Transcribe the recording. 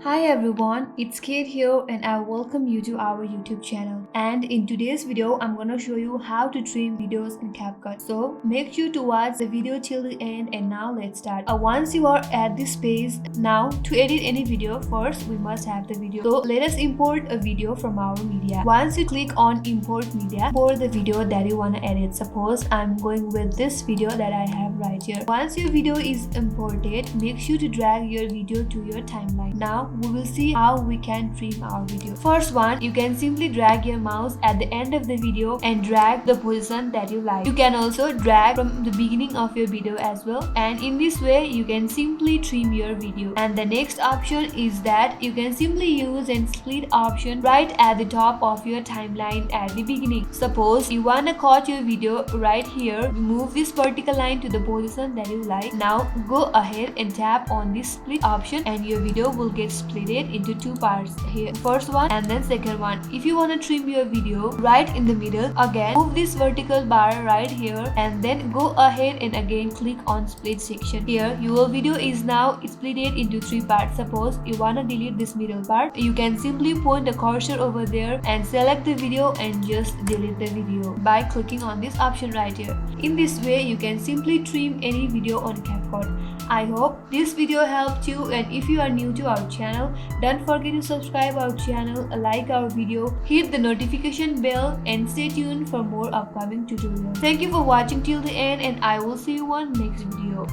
Hi everyone, it's Kate here and I welcome you to our YouTube channel. And in today's video, I'm gonna show you how to trim videos in CapCut. So make sure to watch the video till the end and now let's start. Once you are at this page, now to edit any video, first we must have the video. So let us import a video from our media. Once you click on import media for the video that you wanna edit, suppose I'm going with this video that I have right here. Once your video is imported, make sure to drag your video to your timeline. Now we will see how we can trim our video. First one, you can simply drag your mouse at the end of the video and drag the position that you like. You can also drag from the beginning of your video as well, and in this way you can simply trim your video. And the next option is that you can simply use a split option right at the top of your timeline at the beginning. Suppose you wanna cut your video right here, move this vertical line to the position that you like. Now go ahead and tap on this split option and your video will get split it into two parts, here first one and then second one. If you want to trim your video right in the middle, again move this vertical bar right here and then go ahead and again click on split section. Here your video is now split it into three parts. Suppose you want to delete this middle part, you can simply point the cursor over there and select the video and just delete the video by clicking on this option right here. In this way you can simply trim any video on CapCut. I hope this video helped you, and if you are new to our channel, don't forget to subscribe our channel, like our video, hit the notification bell and stay tuned for more upcoming tutorials. Thank you for watching till the end and I will see you on next video.